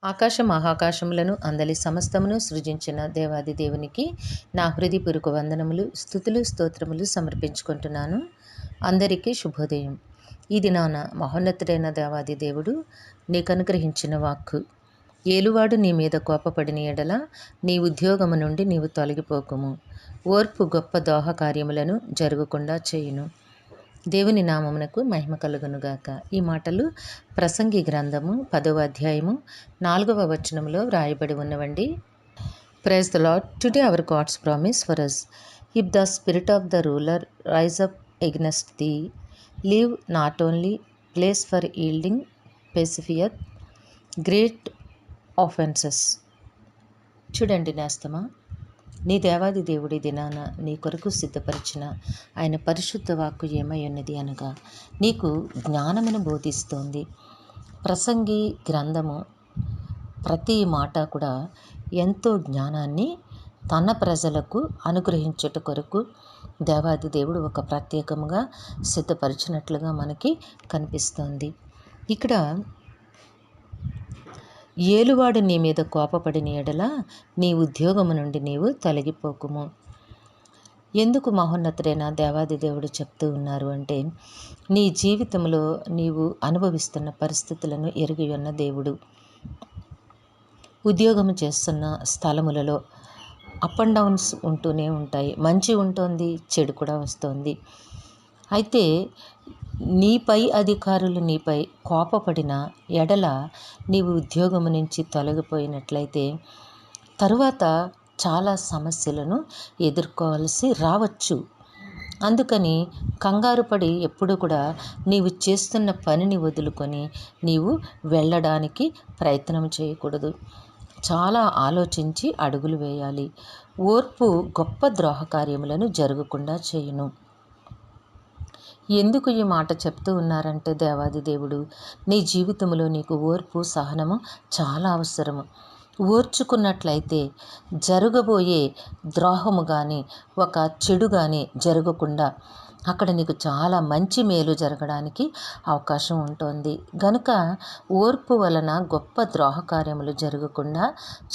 ఆకాశ మహాకాశములను అందలి సమస్తమును సృజించిన దేవాది దేవునికి నా హృదయపూర్వక వందనములు, స్తుతులు, స్తోత్రములు సమర్పించుకుంటున్నాను. అందరికీ శుభోదయం. ఈ దినాన మహోన్నతుడైన దేవాది దేవుడు నీకు అనుగ్రహించిన వాక్కు. ఏలువాడు నీ మీద కోపపడిన ఎడల నీ ఉద్యోగము నుండి నీవు తొలగిపోకుము. ఓర్పు గొప్ప దోహ కార్యములను జరగకుండా చేయును. దేవుని నామమునకు మహిమ కలుగునుగాక. ఈ మాటలు ప్రసంగి గ్రంథము 10వ అధ్యాయము 4వ వచనంలో వ్రాయబడి ఉన్నవండి. Praise the Lord. Today our God's promise for us. If the spirit of the ruler rise up against thee, leave not only place for yielding pacifieth great offences. చూడండి నేస్తమా, నీ దేవాది దేవుడి దినాన నీ కొరకు సిద్ధపరిచిన ఆయన పరిశుద్ధ వాక్కు ఏమై ఉన్నది అనగా నీకు జ్ఞానమును బోధిస్తోంది. ప్రసంగి గ్రంథము ప్రతి మాట కూడా ఎంతో జ్ఞానాన్ని తన ప్రజలకు అనుగ్రహించుట కొరకు దేవాది దేవుడు ఒక ప్రత్యేకముగా సిద్ధపరిచినట్లుగా మనకి కనిపిస్తోంది. ఇక్కడ ఏలువాడు నీ మీద కోపపడిన ఎడల నీ ఉద్యోగము నుండి నీవు తొలగిపోకుము. ఎందుకు మహోన్నతుడైన దేవాది దేవుడు చెప్తూ ఉన్నారు అంటే, నీ జీవితంలో నీవు అనుభవిస్తున్న పరిస్థితులను ఎరిగి ఉన్న దేవుడు. ఉద్యోగం చేస్తున్న స్థలములలో అప్ అండ్ డౌన్స్ ఉంటూనే ఉంటాయి. మంచి ఉంటుంది, చెడు కూడా వస్తుంది. అయితే నీపై అధికారులు నీపై కోపపడిన ఎడల నీవు ఉద్యోగం నుంచి తొలగిపోయినట్లయితే తరువాత చాలా సమస్యలను ఎదుర్కోవాల్సి రావచ్చు. అందుకని కంగారు పడి ఎప్పుడు కూడా నీవు చేస్తున్న పనిని వదులుకొని నీవు వెళ్ళడానికి ప్రయత్నం చేయకూడదు. చాలా ఆలోచించి అడుగులు వేయాలి. ఓర్పు గొప్ప ద్రోహ కార్యములను జరగకుండా చేయును. ఎందుకు ఈ మాట చెప్తూ ఉన్నారంటే దేవాది దేవుడు, నీ జీవితంలో నీకు ఓర్పు సహనము చాలా అవసరము. ఓర్చుకున్నట్లయితే జరగబోయే ద్రోహము కానీ ఒక చెడు కానీ జరగకుండా అక్కడ నీకు చాలా మంచి మేలు జరగడానికి అవకాశం ఉంటుంది. గనుక ఓర్పు వలన గొప్ప ద్రోహ కార్యములు జరగకుండా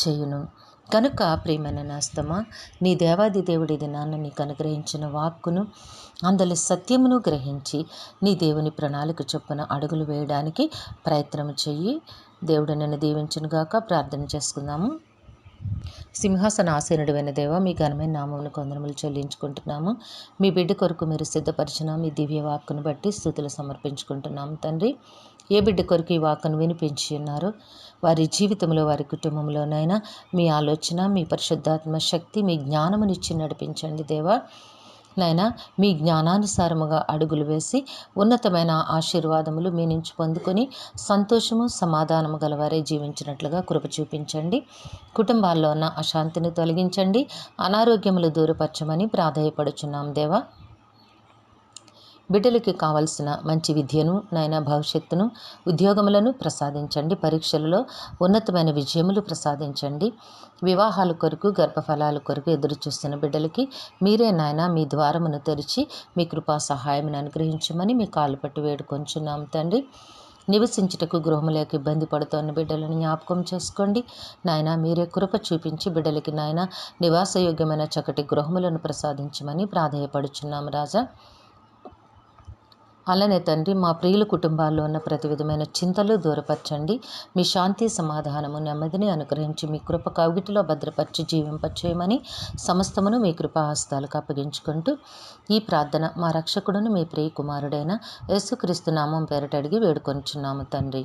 చేయును. కనుక ప్రియమైన నేస్తమా, నీ దేవాది దేవుడి దినాన నీకు అనుగ్రహించిన వాక్కును అందలి సత్యమును గ్రహించి నీ దేవుని ప్రణాళిక చొప్పున అడుగులు వేయడానికి ప్రయత్నం చెయ్యి. దేవుడు నిన్ను దీవించునుగాక. ప్రార్థన చేసుకుందాము. సింహాసన ఆసీనుడైన దేవ, మీ ఘనమైన నామమును వందనములు చెల్లించుకుంటున్నాము. మీ బిడ్డ కొరకు మీరు సిద్ధపరిచిన మీ దివ్య వాక్కును బట్టి స్తుతులు సమర్పించుకుంటున్నాము తండ్రి. ఏ బిడ్డ కొరకు ఈ వాక్కును వినిపించి ఉన్నారో వారి జీవితంలో, వారి కుటుంబంలోనైనా మీ ఆలోచన, మీ పరిశుద్ధాత్మ శక్తి, మీ జ్ఞానమునిచ్చి నడిపించండి దేవా. నైనా మీ జ్ఞానానుసారముగా అడుగులు వేసి ఉన్నతమైన ఆశీర్వాదములు మీ నుంచి పొందుకొని సంతోషము, సమాధానము గలవారే జీవించినట్లుగా కృప చూపించండి. కుటుంబాల్లో ఉన్న అశాంతిని తొలగించండి. అనారోగ్యములు దూరపరచమని ప్రాధేయపడుచున్నాం దేవా. బిడ్డలకి కావలసిన మంచి విద్యను, నైనా భవిష్యత్తును, ఉద్యోగములను ప్రసాదించండి. పరీక్షలలో ఉన్నతమైన విజయములు ప్రసాదించండి. వివాహాల కొరకు, గర్భఫలాల కొరకు ఎదురు చూస్తున్న బిడ్డలకి మీరే నాయన మీ ద్వారమును తెరిచి మీ కృపా సహాయమును అనుగ్రహించమని మీ కాళ్ళు పట్టి వేడుకొంచున్నాం తండ్రి. నివసించుటకు గృహములకు ఇబ్బంది పడుతున్న బిడ్డలను జ్ఞాపకం చేసుకోండి నాయన. మీరే కృప చూపించి బిడ్డలకి నాయన నివాసయోగ్యమైన చక్కటి గృహములను ప్రసాదించమని ప్రాధేయపడుచున్నాం రాజా. అలానే తండ్రి, మా ప్రియుల కుటుంబాల్లో ఉన్న ప్రతి విధమైన చింతలు దూరపరచండి. మీ శాంతి, సమాధానము, నెమ్మదిని అనుగ్రహించి మీ కృప కవిగిటిలో భద్రపరిచి జీవింపచేయమని సమస్తమును మీ కృపాహస్తాలకు అప్పగించుకుంటూ ఈ ప్రార్థన మా రక్షకుడును మీ ప్రియ కుమారుడైన యేసుక్రీస్తు నామం పేరట అడిగి వేడుకొంచున్నాము తండ్రి.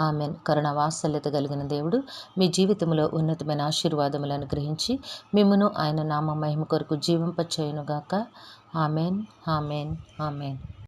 ఆమెన్. కరుణ వాత్సల్యత కలిగిన దేవుడు మీ జీవితంలో ఉన్నతమైన ఆశీర్వాదములు అనుగ్రహించి మిమ్మును ఆయన నామ మహిమ కొరకు జీవింపచేయునుగాక. Amen, amen, amen.